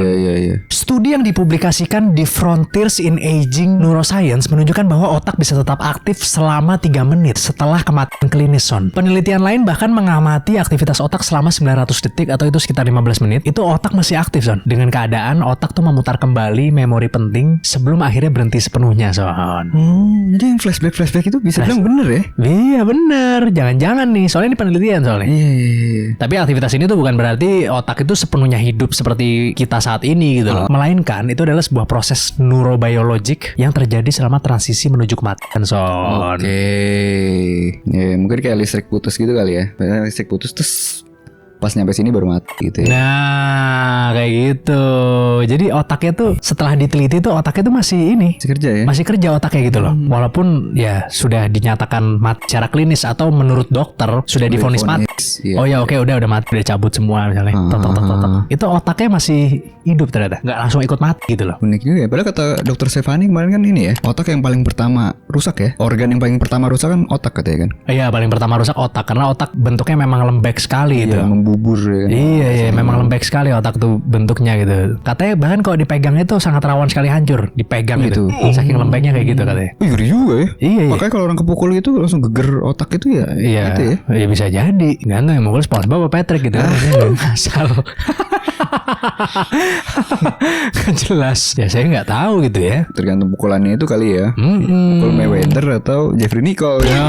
S2: Iya.
S1: Studi yang dipublikasikan di Frontiers in Aging Neuroscience menunjukkan bahwa otak bisa tetap aktif selama 3 menit setelah kematian klinis Son. Penelitian lain Penelitian bahkan mengamati aktivitas otak selama 900 detik atau itu sekitar 15 menit. Itu otak masih aktif, Son. Dengan keadaan otak tuh memutar kembali memori penting sebelum akhirnya berhenti sepenuhnya, Son.
S2: Jadi yang flashback itu bisa bilang bener ya?
S1: Iya bener. Jangan-jangan nih, soalnya ini penelitian soalnya.
S2: Iya.
S1: Tapi aktivitas ini tuh bukan berarti otak itu sepenuhnya hidup seperti kita saat ini gitu loh. Melainkan itu adalah sebuah proses neurobiologik yang terjadi selama transisi menuju kematian, Son.
S2: Oke. Ya, mungkin kayak listrik putus gitu kali ya. Listrik putus terus pas nyampe sini baru mati gitu ya.
S1: Nah, kayak gitu. Jadi otaknya tuh setelah diteliti tuh otaknya tuh masih ini.
S2: Masih kerja ya?
S1: Masih kerja otaknya gitu loh. Walaupun ya sudah dinyatakan mati secara klinis atau menurut dokter sudah divonis mati.
S2: Iya.
S1: Oh ya oke udah mati, udah cabut semua misalnya. Tok. Itu otaknya masih hidup ternyata. Nggak langsung ikut mati gitu loh.
S2: Unik juga ya. Padahal kata dokter Stefani kemarin kan ini ya, otak yang paling pertama rusak ya. Organ yang paling pertama rusak kan otak katanya kan.
S1: Iya paling pertama rusak otak karena otak bentuknya memang lembek sekali gitu.
S2: Membubur ya kan.
S1: Iya memang lembek sekali otak tuh bentuknya gitu. Katanya bahkan kalau dipegang itu sangat rawan sekali hancur. Dipegang gitu. Saking lembeknya kayak gitu katanya.
S2: Ngeri juga ya.
S1: Iya.
S2: Makanya kalau orang kepukul itu langsung geger otak itu ya.
S1: Iya.
S2: Gitu ya.
S1: Iya bisa jadi. Gantung yang mukul SpongeBob apa Patrick gitu. Asal. Kan jelas. Ya saya nggak tahu gitu ya.
S2: Tergantung pukulannya itu kali ya. Pukul Mayweather atau Jeffrey Nicole ya.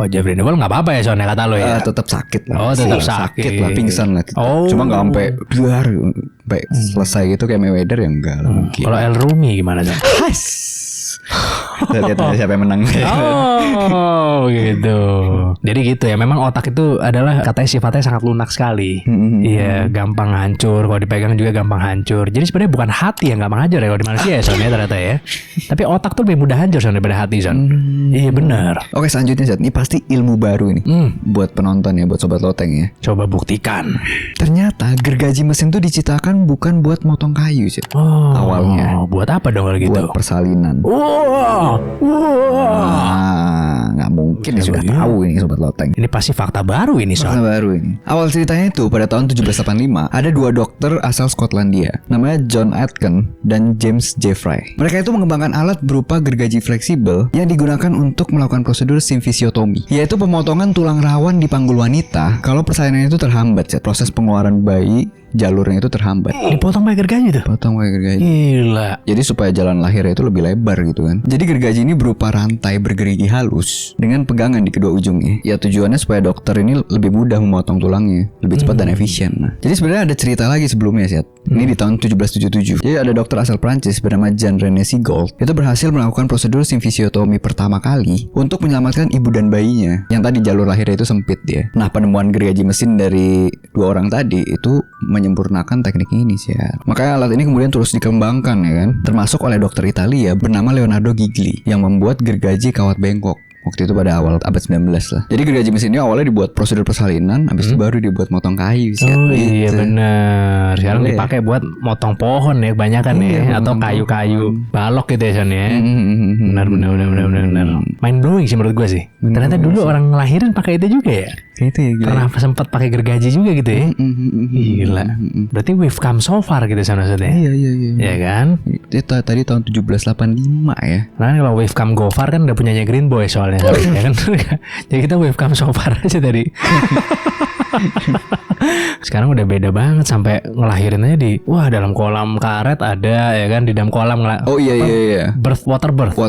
S1: Oh Jeffrey Nicole nggak apa-apa ya soalnya kata lo ya.
S2: Tetap sakit lah.
S1: Oh tetap sakit
S2: lah, pingsan lah.
S1: Oh.
S2: Cuma nggak sampai duar sampai selesai gitu kayak Mayweather ya enggak lah mungkin.
S1: Kalau El Rumi gimana sih?
S2: Kita lihat siapa yang menang.
S1: Oh gitu. Jadi gitu ya. Memang otak itu adalah katanya sifatnya sangat lunak sekali. Iya, gampang hancur. Kalau dipegang juga gampang hancur. Jadi sebenarnya bukan hati yang gampang hancur ya kalau di manusia ya soalnya ternyata ya. Tapi otak tuh lebih mudah hancur soalnya daripada hati Son. Iya benar.
S2: Oke selanjutnya Zat. Ini pasti ilmu baru ini buat penonton ya, buat sobat loteng ya.
S1: Coba buktikan.
S2: Ternyata gergaji mesin tuh diciptakan bukan buat motong kayu sih. Awalnya.
S1: Buat apa dong kalau gitu?
S2: Buat persalinan. Nggak mungkin ya sudah tahu ini sobat loteng.
S1: Ini pasti fakta baru ini Son.
S2: Fakta baru ini. Awal ceritanya itu pada tahun 1785 ada dua dokter asal Skotlandia, namanya John Atkin dan James Jeffrey. Mereka itu mengembangkan alat berupa gergaji fleksibel yang digunakan untuk melakukan prosedur simfisiotomi, yaitu pemotongan tulang rawan di panggul wanita kalau persalinan itu terhambat. Proses pengeluaran bayi jalurnya itu terhambat.
S1: Dipotong pakai gergaji tuh?
S2: Potong pakai gergaji.
S1: Gila.
S2: Jadi supaya jalan lahirnya itu lebih lebar gitu kan. Jadi gergaji ini berupa rantai bergerigi halus dengan pegangan di kedua ujungnya. Ya tujuannya supaya dokter ini lebih mudah memotong tulangnya, lebih cepat dan efisien. Nah, jadi sebenarnya ada cerita lagi sebelumnya sih. Ini di tahun 1777. Jadi ada dokter asal Prancis bernama Jean René Sigault. Itu berhasil melakukan prosedur simfisiotomi pertama kali untuk menyelamatkan ibu dan bayinya yang tadi jalur lahirnya itu sempit dia. Nah, penemuan gergaji mesin dari dua orang tadi itu menyempurnakan teknik ini sih ya. Makanya alat ini kemudian terus dikembangkan ya kan, termasuk oleh dokter Italia bernama Leonardo Gigli yang membuat gergaji kawat bengkok. Waktu itu pada awal abad 19 lah. Jadi gergaji mesin ini awalnya dibuat prosedur persalinan, habis itu baru dibuat motong kayu sih.
S1: Oh iya benar. Sekarang dipakai buat motong pohon ya kebanyakan ya, atau kayu-kayu balok gitu ya Son ya. Benar. Mind blowing sih menurut gue sih. Ternyata dulu orang ngelahirin pakai itu juga ya.
S2: Itu ya gila.
S1: Pernah sempat pakai gergaji juga gitu ya. Gila. Berarti we've come so far gitu Son maksudnya.
S2: Iya.
S1: Iya kan?
S2: Itu tadi tahun 1785 ya.
S1: Nah kalau we've come go far kan udah punyanya Green Boy soalnya. Ya kan? Jadi kita we've come so far aja tadi. Sekarang udah beda banget sampai ngelahirin aja di dalam kolam karet ada ya kan, di dalam kolam
S2: iya.
S1: water birth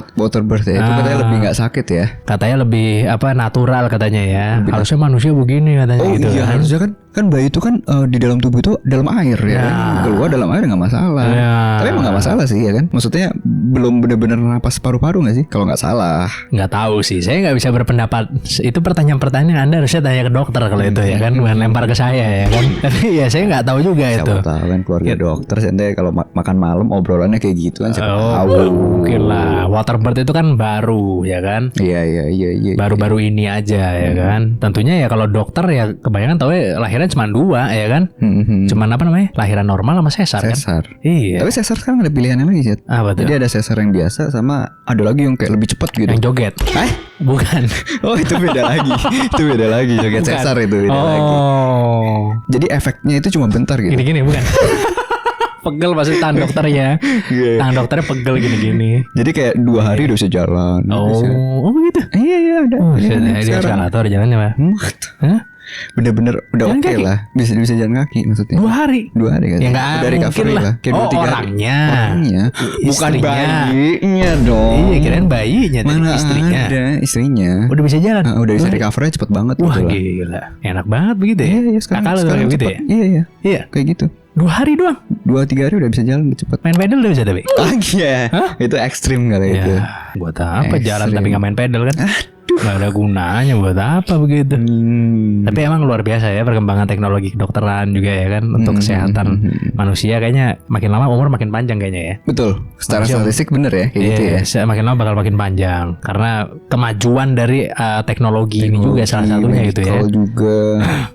S2: ya. Itu katanya lebih nggak sakit ya.
S1: Katanya lebih natural katanya ya. Harusnya manusia begini katanya gitu
S2: iya,
S1: kan.
S2: harusnya kan bayi itu kan di dalam tubuh itu dalam air ya kan? Keluar dalam air nggak masalah. Tapi emang nggak masalah sih ya kan. Maksudnya belum benar-benar napas paru-paru nggak sih kalau nggak salah.
S1: Nggak tahu sih, saya nggak bisa berpendapat. Itu pertanyaan-pertanyaan yang Anda harusnya tanya ke dokter kalau itu ya kan, bukan lempar ke saya ya kan. Tapi ya saya nggak tahu juga itu.
S2: Siapa tahu kan keluarga dokter. Saya kalau makan malam obrolannya kayak gitu kan. Siapa tahu.
S1: Mungkin lah. Waterbird itu kan baru ya kan.
S2: Iya.
S1: Baru-baru ini aja ya kan. Tentunya ya kalau dokter ya kebanyakan tahu ya lahiran cuma 2 ya kan. Cuman lahiran normal sama sesar kan. Iya.
S2: Tapi sesar sekarang ada pilihannya lagi sih.
S1: Jadi
S2: ada sesar yang biasa sama ada lagi yang kayak lebih cepat gitu.
S1: Yang joget. Bukan.
S2: Oh itu beda lagi. Itu beda lagi. Joget
S1: Bukan.
S2: sesar itu beda lagi. Jadi efeknya itu cuma bentar gitu.
S1: Gini bukan. Pegel pasti tangan dokternya.
S2: Iya.
S1: Tangan dokternya pegel gini-gini.
S2: Jadi kayak 2 hari udah bisa jalan.
S1: Oh begitu.
S2: Iya ada.
S1: Oh,
S2: Ini
S1: dia
S2: sekarang.
S1: eskalator jalannya, Pak. Hah?
S2: Bener-bener udah
S1: Jalan
S2: oke
S1: kaki?
S2: lah. Bisa jalan kaki maksudnya.
S1: 2 hari.
S2: 2 hari kan.
S1: Ya nggak
S2: udah
S1: mungkin
S2: recovery
S1: lah.
S2: Kayak
S1: Oh,
S2: 2-3 hari.
S1: orangnya.
S2: Bukan
S1: Istrinya.
S2: bayinya dong.
S1: Iya, kirain bayinya tadi,
S2: Mana
S1: istrinya.
S2: ada istrinya.
S1: Udah bisa jalan.
S2: Udah bisa recovery cepet banget.
S1: Wah,
S2: gitu lah.
S1: gila. Enak banget begitu ya.
S2: Iya sekarang
S1: Kakak lu kayak gitu
S2: cepet.
S1: ya?
S2: Iya
S1: Iya.
S2: kayak gitu.
S1: 2 hari doang.
S2: 2-3 hari udah bisa jalan cepet.
S1: Main pedal udah bisa tapi.
S2: Iya. Itu ekstrim kali itu.
S1: Ya, buat apa jalan
S2: Ekstrim.
S1: tapi nggak main pedal kan? Nggak ada gunanya, buat apa begitu? Tapi emang luar biasa ya perkembangan teknologi kedokteran juga ya kan untuk kesehatan manusia kayaknya makin lama umur makin panjang kayaknya ya.
S2: Betul. Secara
S1: Manusia-
S2: statistik bener ya kayak gitu ya.
S1: Makin lama bakal makin panjang karena kemajuan dari teknologi ini juga salah satunya gitu ya.
S2: Medical juga.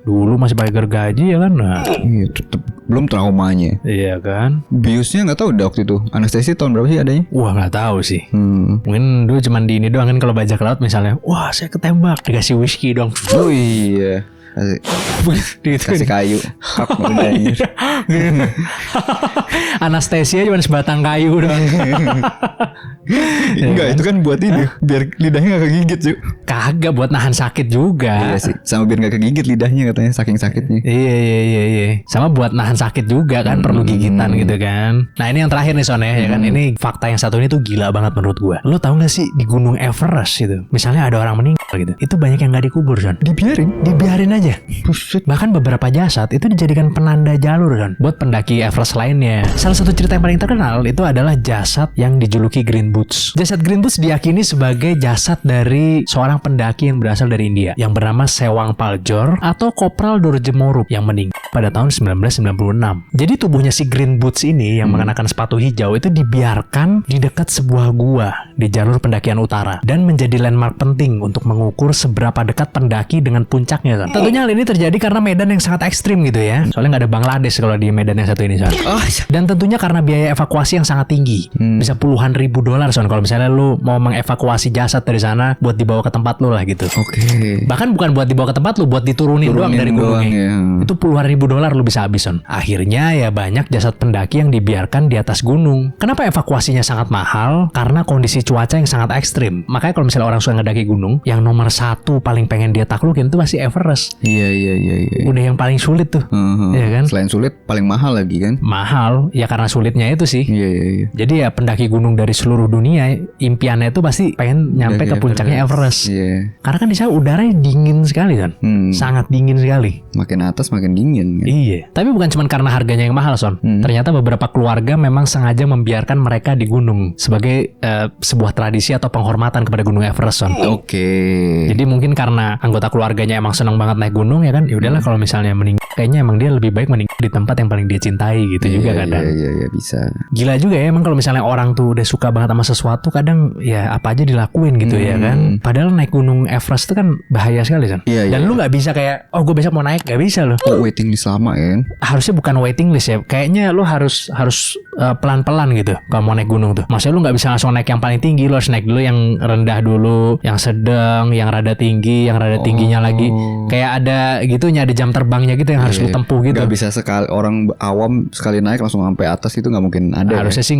S1: Dulu masih pakai gergaji ya kan? Nah,
S2: Iya tetep belum traumanya.
S1: iya kan?
S2: Biusnya nggak tahu udah waktu itu. Anestesi tahun berapa sih adanya?
S1: Wah nggak tahu sih.
S2: Hmm.
S1: Mungkin dulu cuman di ini doang kan kalau bajak laut misalnya, wah saya ketembak dikasih whisky dong.
S2: Oh iya. Kasih kayu. Hak udah anjir.
S1: Anestesia cuma sebatang kayu doang.
S2: Enggak, itu kan buat ini biar lidahnya gak kegigit cuy.
S1: Kagak buat nahan sakit juga.
S2: Iya sih. Sama biar gak kegigit lidahnya katanya saking sakitnya.
S1: Iya. Sama buat nahan sakit juga kan perlu gigitan gitu kan. Nah ini yang terakhir nih Son ya kan. Ini fakta yang satu ini tuh gila banget menurut gua. Lo tau gak sih di Gunung Everest gitu, misalnya ada orang meninggal gitu, itu banyak yang gak dikubur Son. Dibiarin aja.
S2: Buset.
S1: Bahkan beberapa jasad itu dijadikan penanda jalur kan buat pendaki Everest lainnya. Salah satu cerita yang paling terkenal itu adalah jasad yang dijuluki Green Boots. Jasad Green Boots diyakini sebagai jasad dari seorang pendaki yang berasal dari India yang bernama Sewang Paljor atau Kopral Dorjemorup yang meninggal pada tahun 1996. Jadi tubuhnya si Green Boots ini yang mengenakan sepatu hijau itu dibiarkan di dekat sebuah gua di jalur pendakian utara dan menjadi landmark penting untuk mengukur seberapa dekat pendaki dengan puncaknya Son. Tentunya hal ini terjadi karena medan yang sangat ekstrim gitu ya. Soalnya nggak ada Bangladesh kalau di medan yang satu ini Son. Dan tentunya karena biaya evakuasi yang sangat tinggi. Bisa puluhan ribu dolar Son kalau misalnya lu mau mengevakuasi jasad dari sana buat dibawa ke tempat lu lah gitu.
S2: Oke.
S1: Bahkan bukan buat dibawa ke tempat lu, buat diturunin doang dari gunungnya.
S2: ya.
S1: Itu puluhan ribu dolar lu bisa habis Son. Akhirnya ya banyak jasad pendaki yang dibiarkan di atas gunung. Kenapa evakuasinya sangat mahal? Karena kondisi cuaca yang sangat ekstrim. Makanya kalau misalnya orang suka ngedaki gunung, yang nomor 1 paling pengen dia taklukin itu pasti Everest.
S2: Iya.
S1: Udah yang paling sulit tuh. Iya kan?
S2: Selain sulit paling mahal lagi kan?
S1: Mahal ya karena sulitnya itu sih.
S2: Iya.
S1: Jadi ya pendaki gunung dari seluruh dunia impiannya itu pasti pengen nyampe ke puncaknya Everest.
S2: Iya.
S1: Karena kan di sana udaranya dingin sekali kan. Sangat dingin sekali.
S2: Makin atas makin dingin kan?
S1: Iya. Tapi bukan cuma karena harganya yang mahal Son. Ternyata beberapa keluarga memang sengaja membiarkan mereka di gunung sebagai sebuah tradisi atau penghormatan kepada gunung Everest Son.
S2: Oke.
S1: Jadi mungkin karena anggota keluarganya emang senang banget naik gunung ya kan. Ya udahlah kalau misalnya meninggal kayaknya emang dia lebih baik meninggal di tempat yang paling dia cintai gitu juga kadang.
S2: Iya bisa.
S1: Gila juga ya emang kalau misalnya orang tuh udah suka banget sama sesuatu kadang ya apa aja dilakuin gitu ya kan. Padahal naik gunung Everest itu kan bahaya sekali kan.
S2: Iya,
S1: Dan lu nggak bisa kayak gue besok mau naik, gak bisa loh.
S2: Oh, waiting list lama ya kan?
S1: Harusnya bukan waiting list ya. Kayaknya lu harus pelan-pelan gitu kalau mau naik gunung tuh. Maksudnya lu nggak bisa langsung naik yang paling tinggi, lu harus naik dulu yang rendah dulu, yang sedang, yang rada tinggi, yang rada tingginya lagi. Kayak ada gitunya, ada jam terbangnya gitu yang harus lu tempuh gitu.
S2: Gak bisa sekali orang awam sekali naik langsung sampai atas itu nggak mungkin ada.
S1: Harusnya sih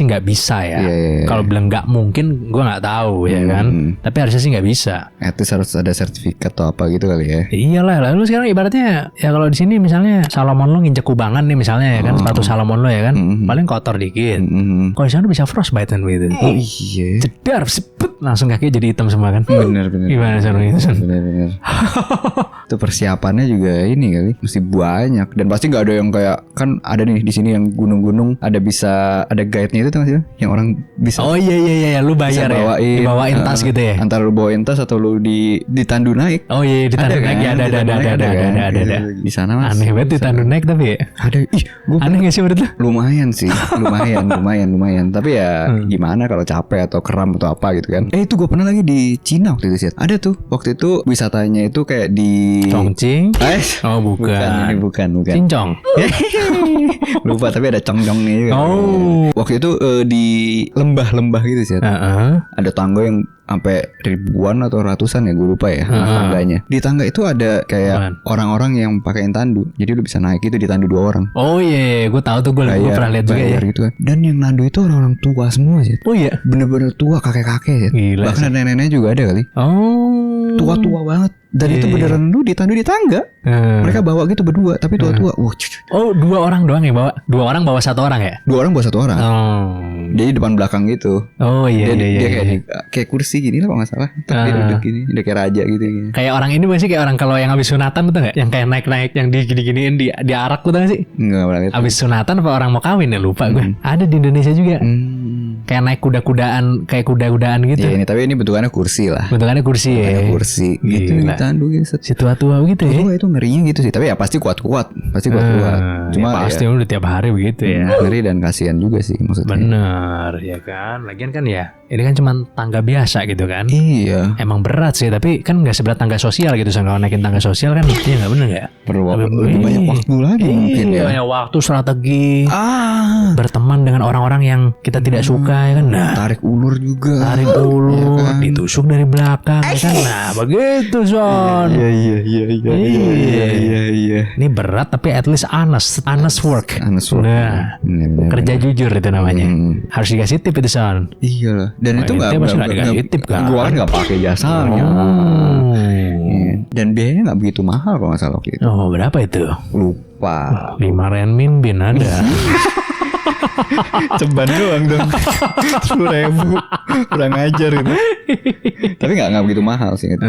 S1: nggak bisa ya.
S2: Iya.
S1: Kalau bilang nggak mungkin, gue nggak tahu ya kan. Tapi harusnya sih nggak bisa.
S2: At least harus ada sertifikat atau apa gitu kali ya.
S1: Iyalah, lalu sekarang ibaratnya ya kalau di sini misalnya Salomon lo nginjek kubangan nih misalnya ya kan, sepatu Salomon lo ya kan, paling kotor dikit. Kalau di sana bisa frostbite kan gitu.
S2: Oh iya.
S1: Jedar, sepet, langsung kakinya jadi hitam semua kan.
S2: Bener.
S1: Gimana Son itu Son?
S2: Bener. Itu persiapannya juga ini kali, mesti banyak dan pasti nggak ada yang kayak kan ada nih di sini yang gunung-gunung ada bisa ada guide-nya itu tuh masih yang orang bisa.
S1: Oh iya, lu bayar ya, dibawain tas gitu ya.
S2: Antara lu bawain tas atau lu ditandu naik.
S1: Oh iya, ditandu naik ya, ada.
S2: Di sana mas.
S1: Aneh banget ditandu naik tapi ya.
S2: Ada. Ih, gua
S1: aneh gak sih menurut lu?
S2: lumayan sih, lumayan. Tapi ya gimana kalau capek atau kram atau apa gitu kan. Itu gue pernah lagi di Cina waktu itu sih. Ada tuh waktu itu wisatanya itu kayak di
S1: Chongqing. Oh bukan.
S2: Bukan.
S1: Cincong.
S2: Lupa tapi ada congcongnya juga.
S1: Oh.
S2: Waktu itu di lembah-lembah gitu sih. Ada tangga yang sampai ribuan atau ratusan ya, gue lupa ya tangganya. Di tangga itu ada kayak orang-orang yang pakaiin tandu. Jadi lu bisa naik itu di tandu 2 orang.
S1: Oh iya, gue tahu tuh, gue pernah lihat juga ya.
S2: Gitu kan. Dan yang nandu itu orang-orang tua semua sih.
S1: Oh iya,
S2: bener-bener tua, kakek-kakek sih.
S1: Gila,
S2: bahkan nenek-nenek juga ada kali.
S1: Oh,
S2: tua-tua banget. Dan itu beneran lu ditandu di tangga. Mereka bawa gitu berdua, tapi tua-tua.
S1: Oh, 2 orang doang yang bawa? 2 orang bawa 1 orang ya?
S2: 2 orang bawa 1 orang. Jadi depan belakang gitu.
S1: Oh iya,
S2: dia kayak kursi gini lah kalau nggak salah. Tapi dia duduk gini, udah kayak raja gitu.
S1: Kayak orang ini masih kayak orang kalau yang habis sunatan betul nggak? Yang kayak naik-naik, yang digini-giniin di arak betul nggak sih?
S2: Nggak pernah gitu.
S1: Habis sunatan apa orang mau kawin ya, lupa gue. Ada di Indonesia juga. Kayak naik kuda-kudaan, kayak kuda-kudaan gitu.
S2: Ya, tapi ini bentukannya kursi lah.
S1: Bentukannya kursi ya.
S2: Kursi gitu, ditandu gitu.
S1: Si tua-tua begitu ya.
S2: Tua itu ngerinya gitu sih. Tapi ya pasti kuat-kuat. Cuma
S1: ya pasti udah tiap hari begitu ya.
S2: Ngeri dan kasihan juga sih maksudnya.
S1: Bener ya kan. Lagian kan ya, ini kan cuma tangga biasa gitu kan.
S2: Iya.
S1: Emang berat sih, tapi kan gak seberat tangga sosial gitu. Kalau naikin tangga sosial kan iya gak bener ya.
S2: Perlu lebih banyak waktu lagi mungkin ya.
S1: Banyak waktu, strategi. Berteman dengan orang-orang yang kita tidak suka ya kan. Nah,
S2: tarik ulur juga.
S1: Tarik ulur, ya kan? Ditusuk dari belakang ya kan. Nah begitu Son. Iya. Ini berat tapi at least honest work. Nah, kerja jujur itu namanya. Harus dikasih tip itu Son.
S2: Iya lah. Dan itu nggak
S1: dikasih tip kan.
S2: Gua kan nggak pakai jasanya. Dan biayanya nggak begitu mahal kalau nggak salah gitu.
S1: Oh berapa itu?
S2: Lupa.
S1: 5 renminbi ada.
S2: Ceban doang dong. 10.000. Kurang ajar itu. Tapi gak begitu mahal sih itu.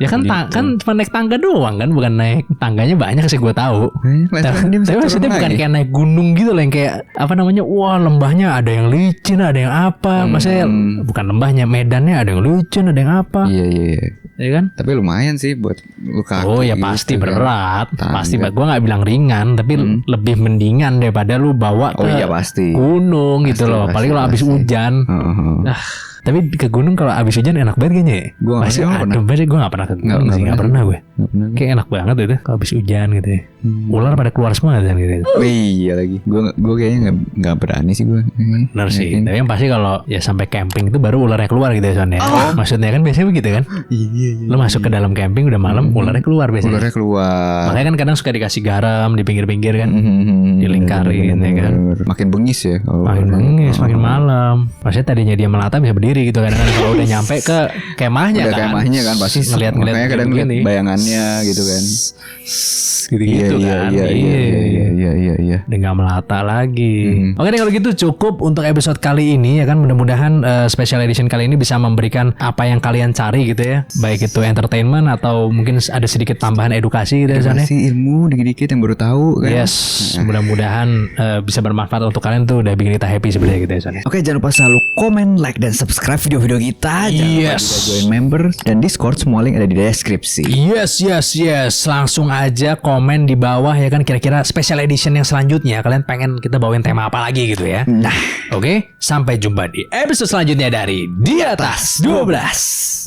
S1: Ya kan
S2: gitu.
S1: kan cuma naik tangga doang kan, bukan naik tangganya banyak sih gue tahu. Tapi maksudnya bukan kayak naik gunung gitu loh, yang kayak apa namanya, wah lembahnya ada yang licin, ada yang apa. Maksudnya bukan lembahnya, medannya ada yang licin, ada yang apa.
S2: Iya.
S1: Ya kan?
S2: Tapi lumayan sih buat lu kaki.
S1: Oh ya
S2: gitu,
S1: pasti
S2: kan.
S1: berat.
S2: Tangga.
S1: Pasti, gue gak bilang ringan, tapi lebih mendingan daripada lu bawa ke
S2: pasti.
S1: Gunung gitu loh. Apalagi kalau habis hujan. Tapi ke gunung kalau abis hujan enak banget kayaknya ya.
S2: Gue
S1: gak pernah ke gunung sih. Gak pernah gue. Kayak enak banget itu kalau abis hujan gitu ya. Ular pada keluar semua kan gitu.
S2: Iya lagi. Gue kayaknya gak berani sih gue.
S1: Bener sih. Tapi yang pasti kalau ya sampai camping itu baru ularnya keluar gitu ya Son ya. Maksudnya kan biasanya begitu kan.
S2: Iya.
S1: Lo masuk ke dalam camping udah malam, ularnya keluar biasanya.
S2: Ularnya keluar.
S1: Makanya kan kadang suka dikasih garam di pinggir-pinggir kan. Dilingkarin ya kan.
S2: Makin bengis ya.
S1: Makin bengis, makin malam. Maksudnya tadinya dia melata bisa berdiri gitu kadang-kadang kalau udah nyampe ke kemahnya kan.
S2: Kemahnya kan pasti ngeliat makanya kadang ngeliat bayangannya gitu kan.
S1: Gitu kan.
S2: Iya.
S1: Udah gak melata lagi. Oke deh kalau gitu cukup untuk episode kali ini ya kan. Mudah-mudahan special edition kali ini bisa memberikan apa yang kalian cari gitu ya. Baik itu entertainment atau mungkin ada sedikit tambahan edukasi gitu ya Son ya.
S2: Ilmu dikit-dikit yang baru tahu kan.
S1: Yes. Mudah-mudahan bisa bermanfaat untuk kalian tuh, udah bikin kita happy sebenarnya gitu ya Son ya.
S2: Oke, jangan lupa selalu komen, like, dan subscribe video-video kita. Jangan lupa juga join member dan Discord, semua link ada di deskripsi.
S1: Yes. Langsung aja komen di bawah ya kan, kira-kira special edition yang selanjutnya kalian pengen kita bawain tema apa lagi gitu ya. Nah, oke, sampai jumpa di episode selanjutnya dari Di Atas 12.